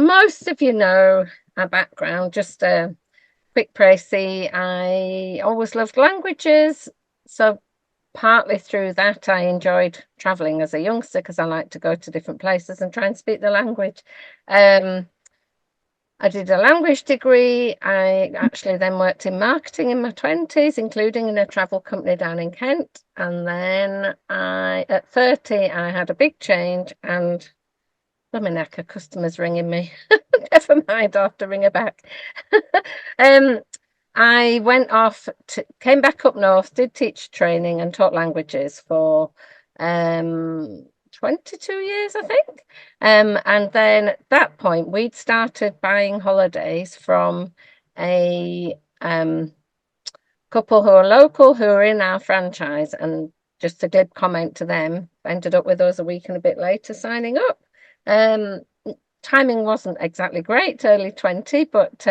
most of you know our background, just a quick précis. I always loved languages, so partly through that I enjoyed traveling as a youngster because I like to go to different places and try and speak the language. Um, I did a language degree. I actually then worked in marketing in my 20s, including in a travel company down in Kent. And then at 30, I had a big change and a customer's ringing me. Never mind, I'll have to ring her back. um, I went off, came back up north, did teacher training and taught languages for 22 years, I think. And then at that point, we'd started buying holidays from a couple who are local, who are in our franchise. And just a glib comment to them, ended up with us a week and a bit later signing up. Um, Timing wasn't exactly great, early 20, but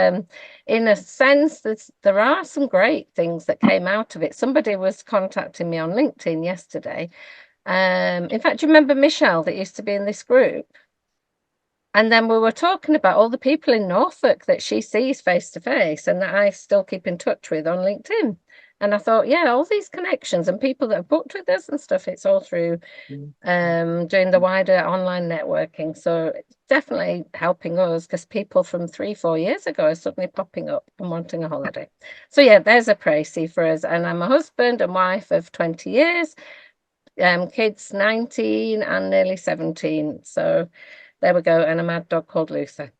in a sense, there are some great things that came out of it. Somebody was contacting me on LinkedIn yesterday. In fact, do you remember Michelle that used to be in this group? And then we were talking about all the people in Norfolk that she sees face to face and that I still keep in touch with on LinkedIn. And I thought, yeah, all these connections and people that have booked with us and stuff, it's all through doing the wider online networking. So it's definitely helping us because people from 3-4 years ago are suddenly popping up and wanting a holiday. So yeah, there's a précis for us. And I'm a husband and wife of 20 years, kids 19 and nearly 17. So there we go, and a mad dog called Luther.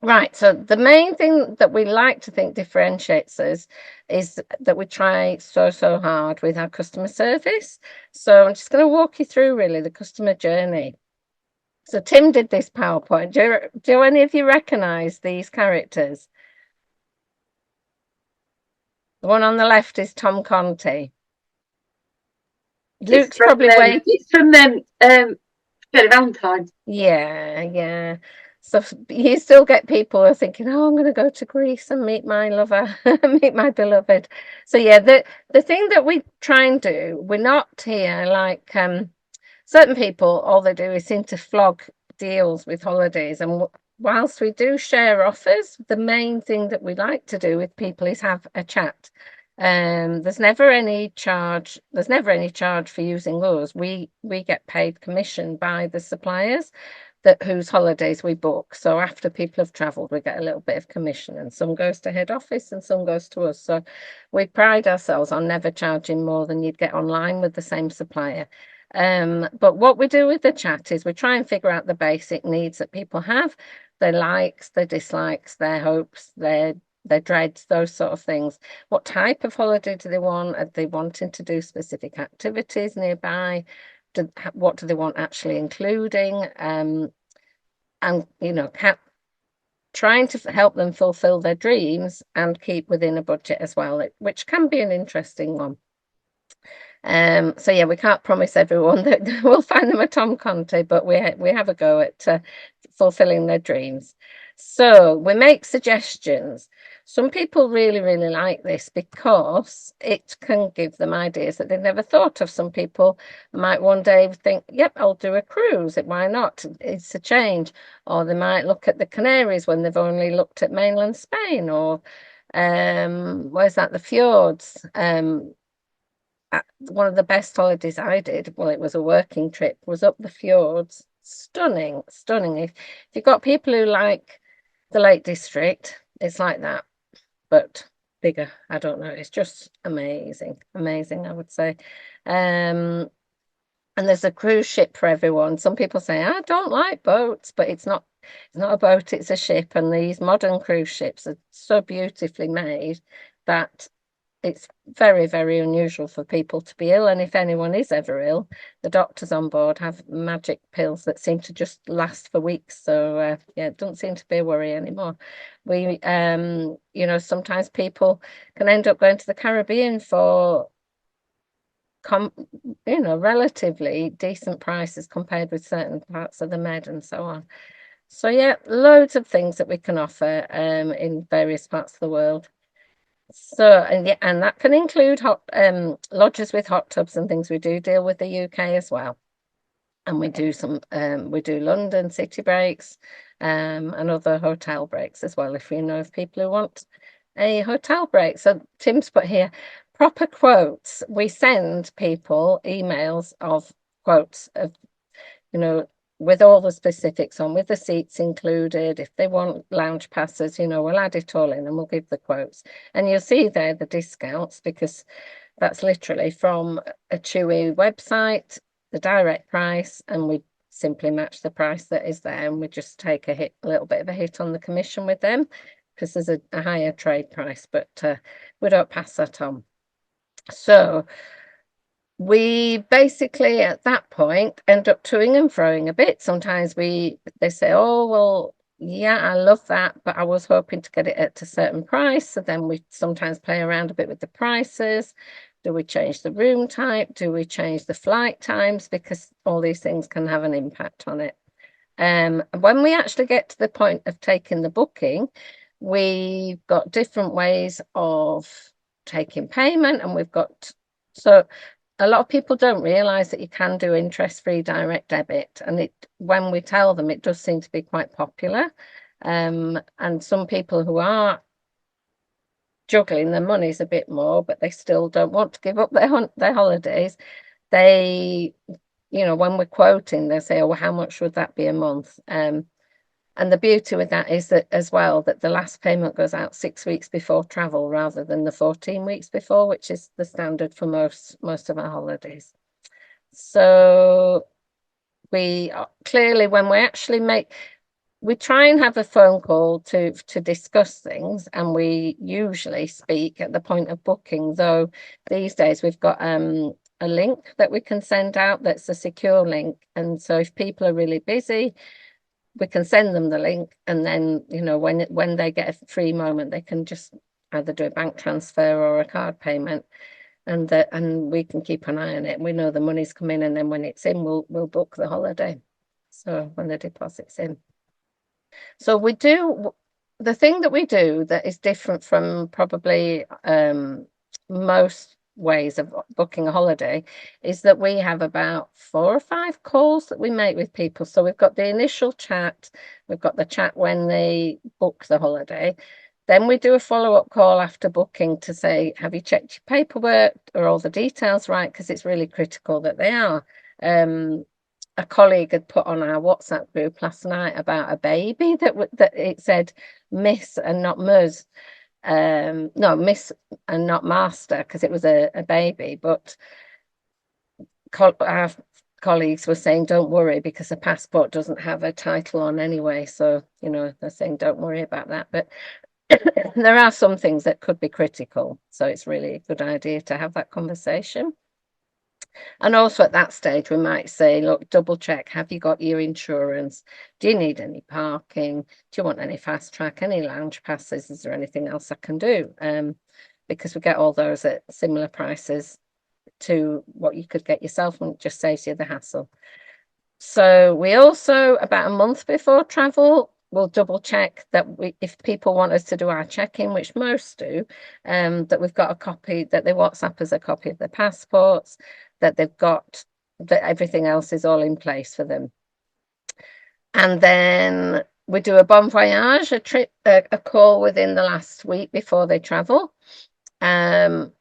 Right, so the main thing that we like to think differentiates us is that we try so hard with our customer service. So I'm just going to walk you through really the customer journey. So Tim did this PowerPoint. Do any of you recognize these characters? The one on the left is Tom Conti. It's Luke's from probably way. it's from Shirley Valentine. Yeah. So you still get people who are thinking, "Oh, I'm going to go to Greece and meet my lover, meet my beloved." So yeah, the thing that we try and do, we're not here like certain people. All they do is seem to flog deals with holidays, and whilst we do share offers, the main thing that we like to do with people is have a chat. There's never any charge. There's never any charge for using us. We get paid commission by the suppliers that whose holidays we book. So after people have travelled, we get a little bit of commission, and some goes to head office and some goes to us. So we pride ourselves on never charging more than you'd get online with the same supplier. But what we do with the chat is we try and figure out the basic needs that people have, their likes, their dislikes, their hopes, their dreads, those sort of things. What type of holiday do they want? Are they wanting to do specific activities nearby? What do they want actually including? And trying to help them fulfill their dreams and keep within a budget as well, which can be an interesting one. So yeah, we can't promise everyone that we'll find them a Tom Conte, but we have a go at fulfilling their dreams. So we make suggestions. Some people really like this because it can give them ideas that they've never thought of. Some people might one day think, yep, I'll do a cruise. Why not? It's a change. Or they might look at the Canaries when they've only looked at mainland Spain, or where's that? The fjords. One of the best holidays I did, well, it was a working trip, was up the fjords. Stunning. If you've got people who like the Lake District, it's like that, but bigger. I don't know. It's just amazing, I would say. And there's a cruise ship for everyone. Some people say, I don't like boats, but it's not a boat, it's a ship. And these modern cruise ships are so beautifully made that it's very unusual for people to be ill. And if anyone is ever ill, the doctors on board have magic pills that seem to just last for weeks. So yeah, it doesn't seem to be a worry anymore. We sometimes people can end up going to the Caribbean for relatively decent prices compared with certain parts of the Med and so on. So yeah, loads of things that we can offer in various parts of the world. So and that can include hot lodges with hot tubs and things. We do deal with the UK as well. And we do London city breaks. and other hotel breaks as well, if you know of people who want a hotel break. So Tim's put here, proper quotes. We send people emails of quotes of, with all the specifics on, with the seats included. If they want lounge passes, we'll add it all in and we'll give the quotes. And you'll see there the discounts, because that's literally from a Chewy website, the direct price, and we simply match the price that is there, and we just take a little bit of a hit on the commission with them, because there's a higher trade price, but we don't pass that on. So we basically at that point end up toing and froing a bit. Sometimes they say, oh, well, yeah, I love that, but I was hoping to get it at a certain price. So then we sometimes play around a bit with the prices. Do we change the room type? Do we change the flight times? Because all these things can have an impact on it. When we actually get to the point of taking the booking, we've got different ways of taking payment, and so a lot of people don't realize that you can do interest-free direct debit, and when we tell them, it does seem to be quite popular. And some people who are juggling their monies a bit more, but they still don't want to give up their holidays, when we're quoting, they say, oh, well, how much would that be a month? And the beauty with that is that as well, that the last payment goes out 6 weeks before travel rather than the 14 weeks before, which is the standard for most of our holidays. So we clearly, when we try and have a phone call to discuss things, and we usually speak at the point of booking, though these days we've got a link that we can send out that's a secure link. And so if people are really busy, we can send them the link, and then when they get a free moment, they can just either do a bank transfer or a card payment, and we can keep an eye on it. We know the money's come in, and then when it's in, we'll book the holiday. So when the deposit's in. So we do the thing that we do that is different from probably most ways of booking a holiday is that we have about 4 or 5 calls that we make with people. So we've got the initial chat, we've got the chat when they book the holiday. Then we do a follow-up call after booking to say, have you checked your paperwork? Are all the details right? Because it's really critical that they are. A colleague had put on our WhatsApp group last night about a baby that it said Miss and not Ms. No, Miss and not Master, because it was a baby. But our colleagues were saying, don't worry, because the passport doesn't have a title on anyway. So, they're saying, don't worry about that. But there are some things that could be critical. So it's really a good idea to have that conversation. And also at that stage, we might say, look, double check, have you got your insurance? Do you need any parking? Do you want any fast track, any lounge passes? Is there anything else I can do? Because we get all those at similar prices to what you could get yourself, and it just saves you the hassle. So we also, about a month before travel, we'll double check that if people want us to do our check-in, which most do, that we've got a copy, that they WhatsApp us a copy of their passports, that everything else is all in place for them. And then we do a bon voyage, a call within the last week before they travel, to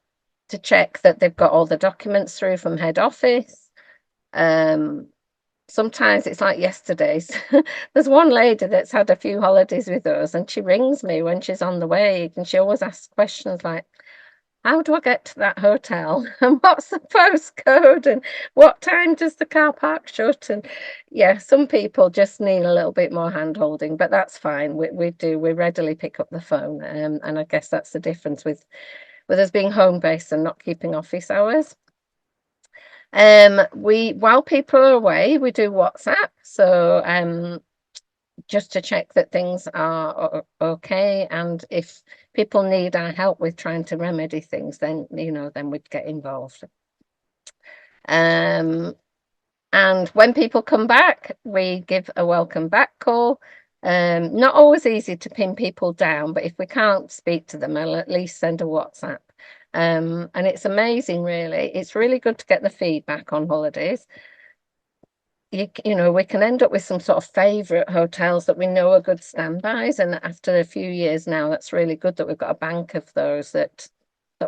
check that they've got all the documents through from head office. Sometimes it's like yesterday's. There's one lady that's had a few holidays with us, and she rings me when she's on the way, and she always asks questions like, how do I get to that hotel? And what's the postcode? And what time does the car park shut? And yeah, some people just need a little bit more hand holding, but that's fine. We readily pick up the phone. And I guess that's the difference with us being home based and not keeping office hours. While people are away, we do WhatsApp. So just to check that things are okay, and if people need our help with trying to remedy things, then we'd get involved. And when people come back, we give a welcome back call. Not always easy to pin people down, but if we can't speak to them, I'll at least send a WhatsApp. And it's amazing, really. It's really good to get the feedback on holidays. we can end up with some sort of favorite hotels that we know are good standbys. And after a few years now, that's really good that we've got a bank of those that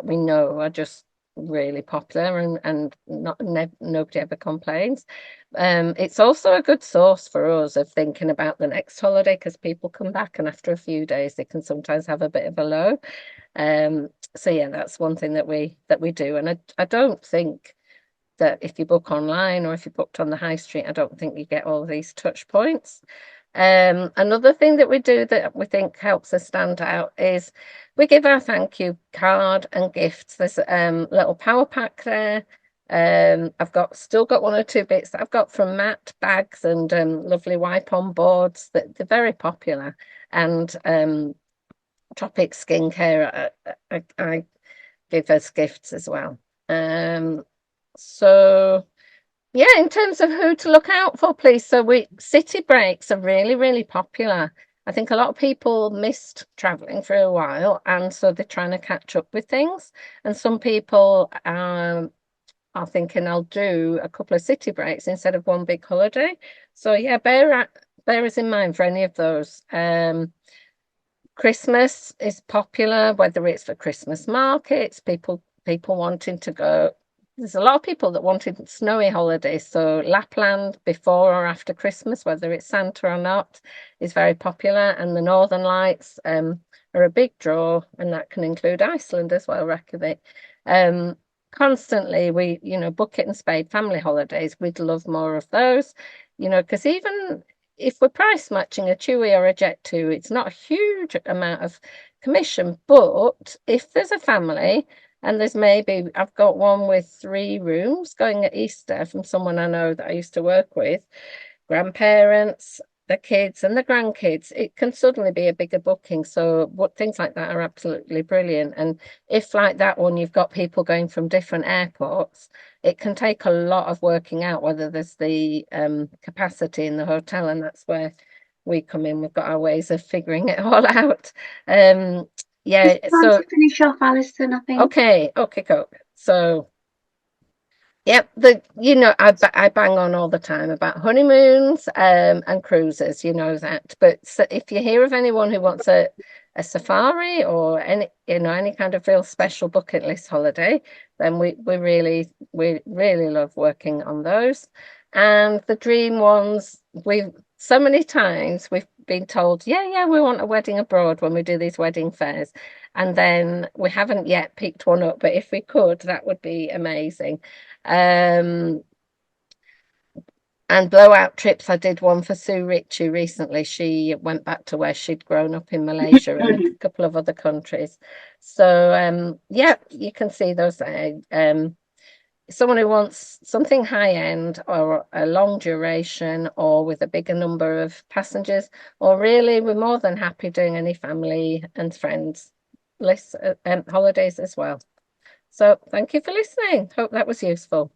we know are just really popular and nobody ever complains. It's also a good source for us of thinking about the next holiday because people come back and after a few days they can sometimes have a bit of a low. So yeah, that's one thing that we do. And I don't think that if you book online or if you booked on the high street, I don't think you get all these touch points. Another thing that we do that we think helps us stand out is we give our thank you card and gifts. There's little power pack there. I've still got one or two bits that I've got from Matt bags and lovely wipe on boards that they're very popular. And Tropic skincare, I give as gifts as well. So yeah, in terms of who to look out for, please. So city breaks are really, really popular. I think a lot of people missed traveling for a while, and so they're trying to catch up with things. And some people are thinking I'll do a couple of city breaks instead of one big holiday. So yeah, bear us in mind for any of those. Christmas is popular, whether it's for Christmas markets, people wanting to go. There's a lot of people that wanted snowy holidays. So Lapland before or after Christmas, whether it's Santa or not, is very popular. And the Northern Lights are a big draw, and that can include Iceland as well, Reykjavik. Constantly Bucket and Spade family holidays, we'd love more of those, because even if we're price matching a TUI or a Jet2, it's not a huge amount of commission. But if there's a family and I've got one with 3 rooms going at Easter from someone I know that I used to work with, grandparents, the kids and the grandkids, it can suddenly be a bigger booking. So what things like that are absolutely brilliant. And if like that one, you've got people going from different airports, it can take a lot of working out whether there's the capacity in the hotel, and that's where we come in. We've got our ways of figuring it all out. Yeah, It's time to finish off, Alison, I think. okay, cool. So yep, I bang on all the time about honeymoons and cruises, you know that. But so if you hear of anyone who wants a safari or any kind of real special bucket list holiday, then we really love working on those. And the dream ones, we've so many times we've been told, yeah, we want a wedding abroad when we do these wedding fairs. And then we haven't yet picked one up, but if we could, that would be amazing. And blowout trips, I did one for Sue Ritchie recently. She went back to where she'd grown up in Malaysia and a couple of other countries. So yeah, you can see those there. Someone who wants something high end or a long duration or with a bigger number of passengers, or really we're more than happy doing any family and friends lists holidays as well. So thank you for listening. Hope that was useful.